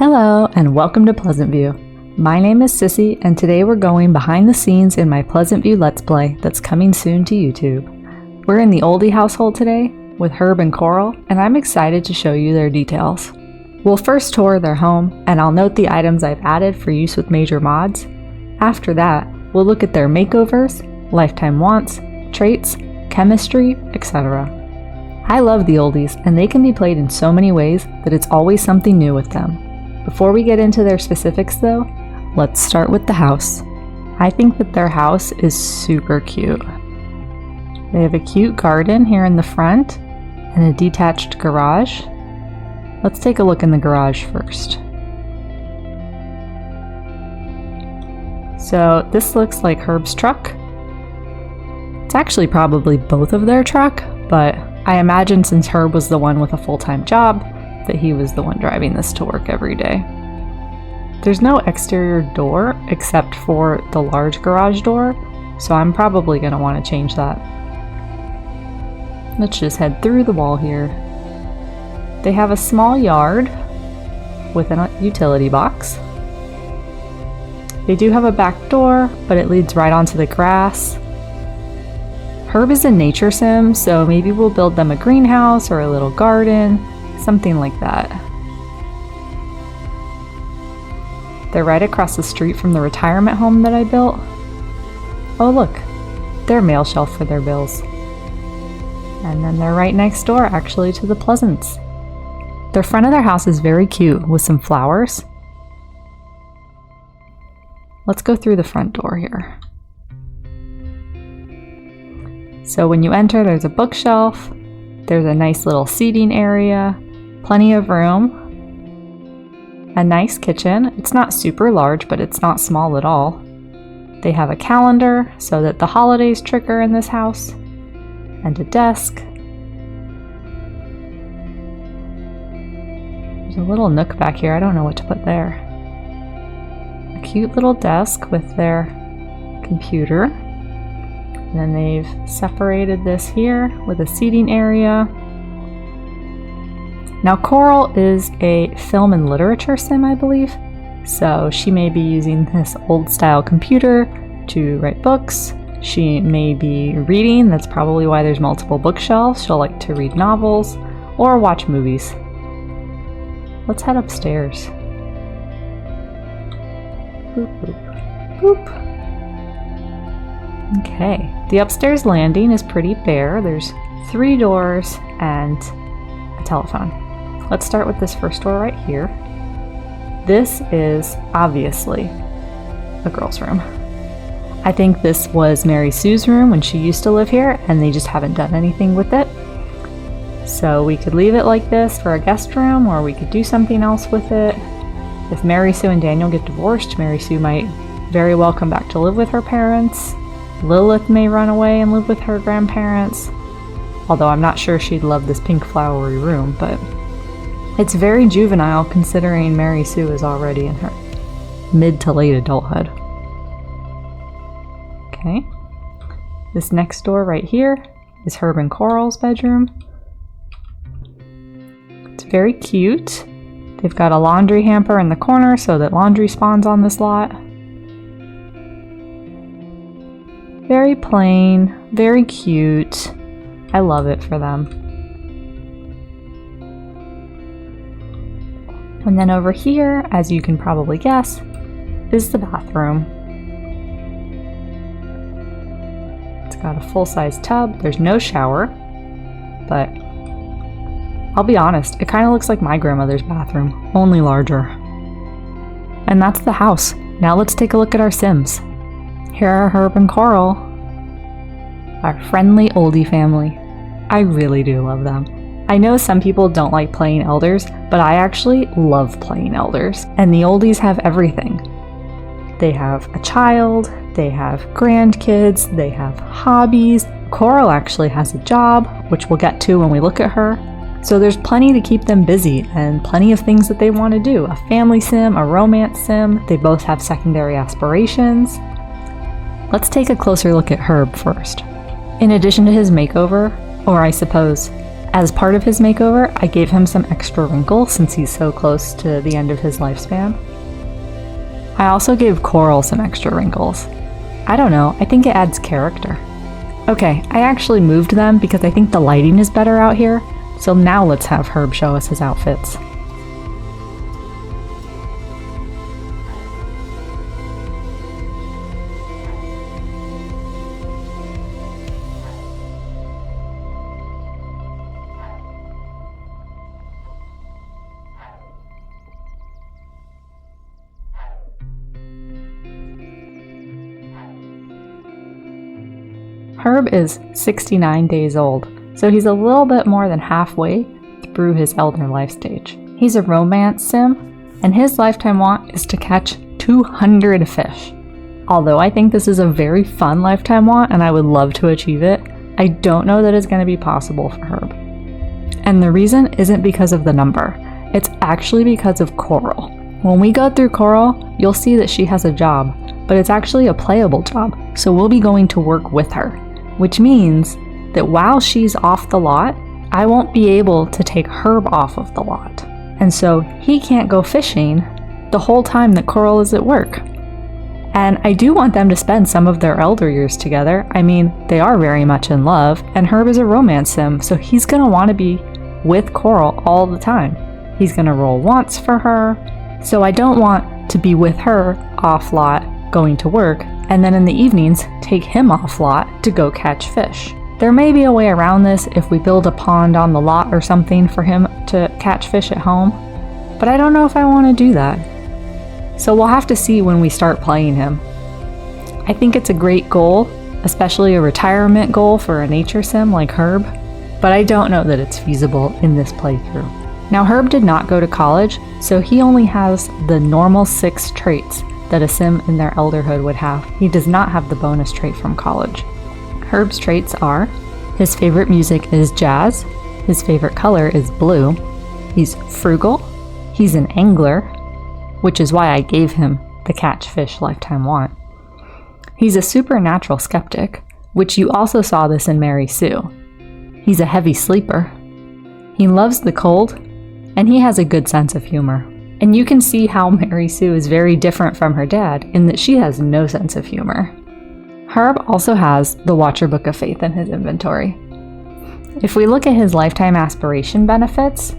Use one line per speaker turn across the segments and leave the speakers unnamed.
Hello and welcome to Pleasantview. My name is Sissy and today we're going behind the scenes in my Pleasantview Let's Play that's coming soon to YouTube. We're in the Oldie household today with Herb and Coral and I'm excited to show you their details. We'll first tour their home and I'll note the items I've added for use with major mods. After that, we'll look at their makeovers, lifetime wants, traits, chemistry, etc. I love the Oldies and they can be played in so many ways that it's always something new with them. Before we get into their specifics though, let's start with the house. I think that their house is super cute. They have a cute garden here in the front and a detached garage. Let's take a look in the garage first. So this looks like Herb's truck. It's actually probably both of their truck, but I imagine since Herb was the one with a full-time job, that he was the one driving this to work every day. There's no exterior door except for the large garage door, so I'm probably going to want to change that. Let's just head through the wall here. They have a small yard with a utility box. They do have a back door, but it leads right onto the grass. Herb is a nature sim, so maybe we'll build them a greenhouse or a little garden, something like that. They're right across the street from the retirement home that I built. Oh look, their mail shelf for their bills. And then they're right next door actually to the Pleasants. The front of their house is very cute with some flowers. Let's go through the front door here. So when you enter, there's a bookshelf, there's a nice little seating area, plenty of room, a nice kitchen. It's not super large, but it's not small at all. They have a calendar so that the holidays trigger in this house, and a desk. There's a little nook back here. I don't know what to put there. A cute little desk with their computer. And then they've separated this here with a seating area. Now Coral is a film and literature sim, I believe, so she may be using this old style computer to write books. She may be reading, that's probably why there's multiple bookshelves. She'll like to read novels or watch movies. Let's head upstairs. Boop, boop, boop. Okay, the upstairs landing is pretty bare. There's 3 doors and a telephone. Let's start with this first door right here. This is obviously a girl's room. I think this was Mary Sue's room when she used to live here and they just haven't done anything with it. So we could leave it like this for a guest room or we could do something else with it. If Mary Sue and Daniel get divorced, Mary Sue might very well come back to live with her parents. Lilith may run away and live with her grandparents. Although I'm not sure she'd love this pink flowery room, but it's very juvenile considering Mary Sue is already in her mid to late adulthood. Okay. This next door right here is Herb and Coral's bedroom. It's very cute. They've got a laundry hamper in the corner so that laundry spawns on this lot. Very plain, very cute. I love it for them. And then over here, as you can probably guess, is the bathroom. It's got a full-size tub. There's no shower, but I'll be honest, it kind of looks like my grandmother's bathroom, only larger. And that's the house. Now let's take a look at our Sims. Here are Herb and Coral, our friendly oldie family. I really do love them. I know some people don't like playing elders, but I actually love playing elders. And the oldies have everything. They have a child, they have grandkids, they have hobbies. Coral actually has a job, which we'll get to when we look at her. So there's plenty to keep them busy and plenty of things that they want to do. A family sim, a romance sim. They both have secondary aspirations. Let's take a closer look at Herb first. In addition to his makeover, or I suppose As part of his makeover, I gave him some extra wrinkles since he's so close to the end of his lifespan. I also gave Coral some extra wrinkles. I don't know, I think it adds character. Okay, I actually moved them because I think the lighting is better out here, so now let's have Herb show us his outfits. Herb is 69 days old, so he's a little bit more than halfway through his elder life stage. He's a romance sim, and his lifetime want is to catch 200 fish. Although I think this is a very fun lifetime want and I would love to achieve it, I don't know that it's going to be possible for Herb. And the reason isn't because of the number, it's actually because of Coral. When we go through Coral, you'll see that she has a job, but it's actually a playable job, so we'll be going to work with her. Which means that while she's off the lot, I won't be able to take Herb off of the lot. And so he can't go fishing the whole time that Coral is at work. And I do want them to spend some of their elder years together. I mean, they are very much in love, and Herb is a romance sim, so he's gonna want to be with Coral all the time. He's gonna roll wants for her, so I don't want to be with her off lot going to work, and then in the evenings take him off lot to go catch fish. There may be a way around this if we build a pond on the lot or something for him to catch fish at home, but I don't know if I want to do that. So we'll have to see when we start playing him. I think it's a great goal, especially a retirement goal for a nature sim like Herb, but I don't know that it's feasible in this playthrough. Now Herb did not go to college, so he only has the normal 6 traits that a sim in their elderhood would have. He does not have the bonus trait from college. Herb's traits are: his favorite music is jazz, his favorite color is blue, he's frugal, he's an angler, which is why I gave him the catch fish lifetime want. He's a supernatural skeptic, which you also saw this in Mary Sue. He's a heavy sleeper. He loves the cold, and he has a good sense of humor. And you can see how Mary Sue is very different from her dad in that she has no sense of humor. Herb also has the Watcher Book of Faith in his inventory. If we look at his lifetime aspiration benefits,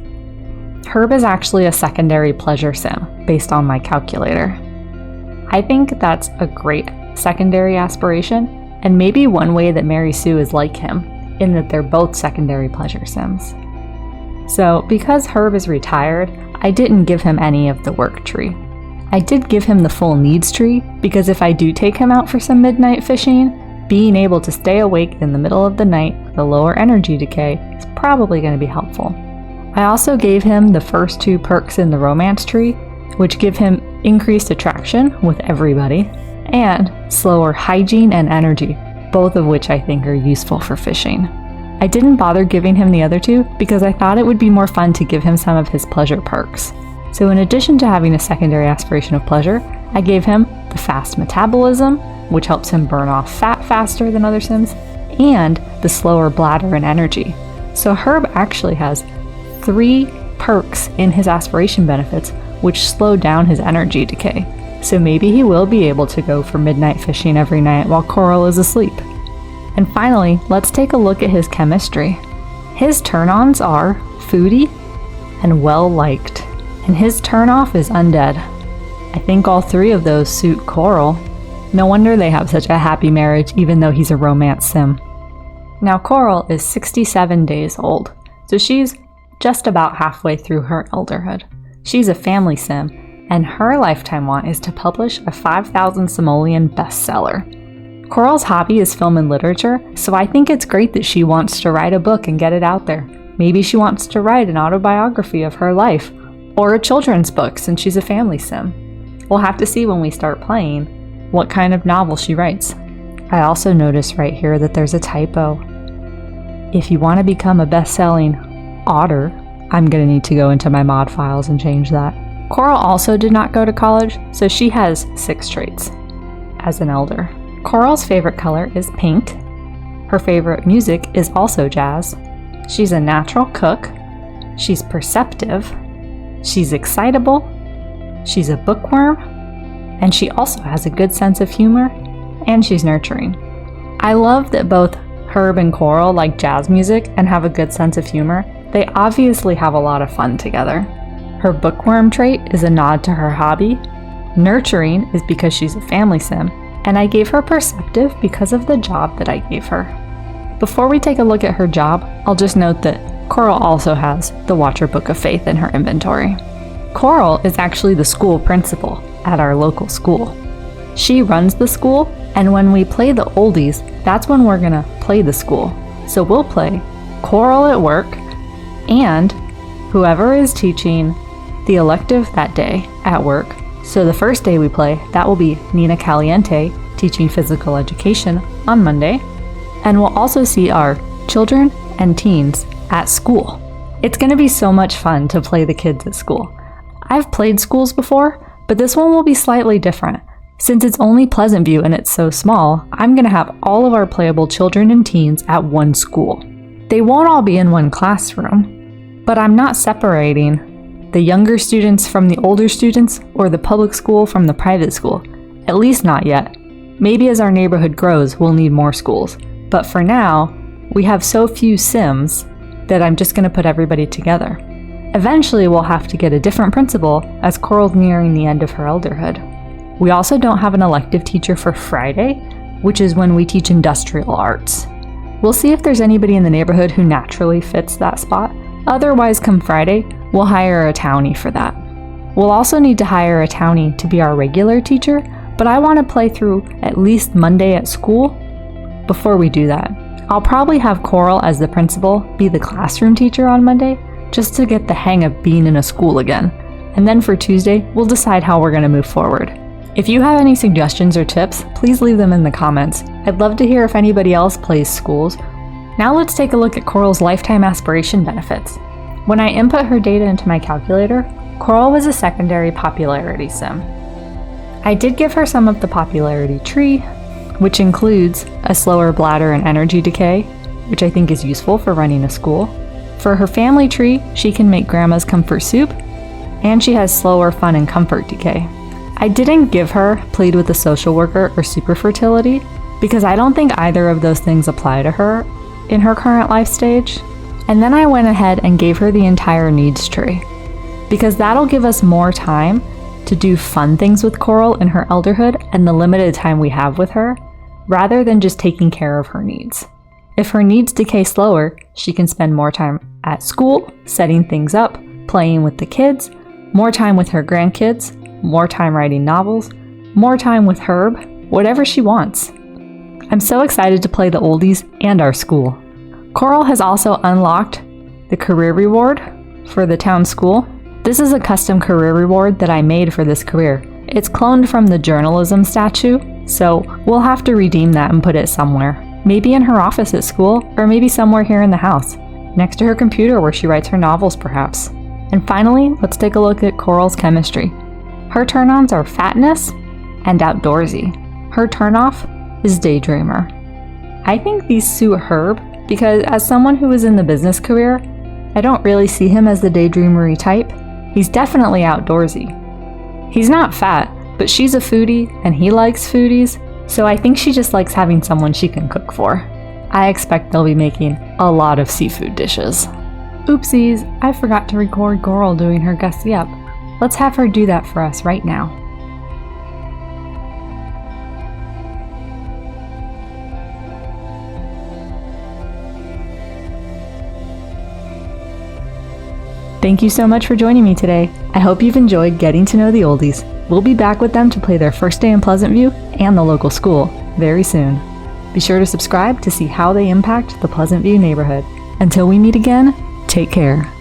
Herb is actually a secondary pleasure sim based on my calculator. I think that's a great secondary aspiration, and maybe one way that Mary Sue is like him in that they're both secondary pleasure sims. So because Herb is retired, I didn't give him any of the work tree. I did give him the full needs tree because if I do take him out for some midnight fishing, being able to stay awake in the middle of the night with a lower energy decay is probably going to be helpful. I also gave him the first 2 perks in the romance tree, which give him increased attraction with everybody, and slower hygiene and energy, both of which I think are useful for fishing. I didn't bother giving him the other 2 because I thought it would be more fun to give him some of his pleasure perks. So in addition to having a secondary aspiration of pleasure, I gave him the fast metabolism, which helps him burn off fat faster than other sims, and the slower bladder and energy. So Herb actually has 3 perks in his aspiration benefits, which slow down his energy decay. So maybe he will be able to go for midnight fishing every night while Coral is asleep. And finally, let's take a look at his chemistry. His turn-ons are foodie and well-liked, and his turn-off is undead. I think all 3 of those suit Coral. No wonder they have such a happy marriage even though he's a romance sim. Now Coral is 67 days old, so she's just about halfway through her elderhood. She's a family sim, and her lifetime want is to publish a 5,000 simoleon bestseller. Coral's hobby is film and literature, so I think it's great that she wants to write a book and get it out there. Maybe she wants to write an autobiography of her life, or a children's book since she's a family sim. We'll have to see when we start playing what kind of novel she writes. I also noticed right here that there's a typo. If you want to become a best-selling otter, I'm going to need to go into my mod files and change that. Coral also did not go to college, so she has 6 traits as an elder. Coral's favorite color is pink. Her favorite music is also jazz. She's a natural cook, she's perceptive, she's excitable, she's a bookworm, and she also has a good sense of humor, and she's nurturing. I love that both Herb and Coral like jazz music and have a good sense of humor. They obviously have a lot of fun together. Her bookworm trait is a nod to her hobby. Nurturing is because she's a family sim, and I gave her perceptive because of the job that I gave her. Before we take a look at her job, I'll just note that Coral also has the Watcher Book of Faith in her inventory. Coral is actually the school principal at our local school. She runs the school, and when we play the oldies, that's when we're gonna play the school. So we'll play Coral at work, and whoever is teaching the elective that day at work. So the first day we play, that will be Nina Caliente teaching physical education on Monday. And we'll also see our children and teens at school. It's gonna be so much fun to play the kids at school. I've played schools before, but this one will be slightly different. Since it's only Pleasantview and it's so small, I'm gonna have all of our playable children and teens at one school. They won't all be in one classroom, but I'm not separating the younger students from the older students or the public school from the private school. At least not yet. Maybe as our neighborhood grows, we'll need more schools. But for now, we have so few Sims that I'm just gonna put everybody together. Eventually, we'll have to get a different principal as Coral's nearing the end of her elderhood. We also don't have an elective teacher for Friday, which is when we teach industrial arts. We'll see if there's anybody in the neighborhood who naturally fits that spot. Otherwise, come Friday, we'll hire a townie for that. We'll also need to hire a townie to be our regular teacher, but I want to play through at least Monday at school before we do that. I'll probably have Coral as the principal be the classroom teacher on Monday, just to get the hang of being in a school again. And then for Tuesday, we'll decide how we're going to move forward. If you have any suggestions or tips, please leave them in the comments. I'd love to hear if anybody else plays schools. Now let's take a look at Coral's lifetime aspiration benefits. When I input her data into my calculator, Coral was a secondary popularity sim. I did give her some of the popularity tree, which includes a slower bladder and energy decay, which I think is useful for running a school. For her family tree, she can make grandma's comfort soup, and she has slower fun and comfort decay. I didn't give her plead with a social worker or super fertility because I don't think either of those things apply to her in her current life stage. And then I went ahead and gave her the entire needs tree because that'll give us more time to do fun things with Coral in her elderhood and the limited time we have with her, rather than just taking care of her needs. If her needs decay slower, she can spend more time at school, setting things up, playing with the kids, more time with her grandkids, more time writing novels, more time with Herb, whatever she wants. I'm so excited to play the oldies and our school. Coral has also unlocked the career reward for the town school. This is a custom career reward that I made for this career. It's cloned from the journalism statue, so we'll have to redeem that and put it somewhere. Maybe in her office at school, or maybe somewhere here in the house, next to her computer where she writes her novels perhaps. And finally, let's take a look at Coral's chemistry. Her turn-ons are fatness and outdoorsy. Her turn-off is daydreamer. I think these suit Herb because as someone who is in the business career, I don't really see him as the daydreamery type. He's definitely outdoorsy. He's not fat, but she's a foodie and he likes foodies, so I think she just likes having someone she can cook for. I expect they'll be making a lot of seafood dishes. Oopsies, I forgot to record Coral doing her gussy up. Let's have her do that for us right now. Thank you so much for joining me today. I hope you've enjoyed getting to know the oldies. We'll be back with them to play their first day in Pleasantview and the local school very soon. Be sure to subscribe to see how they impact the Pleasantview neighborhood. Until we meet again, take care.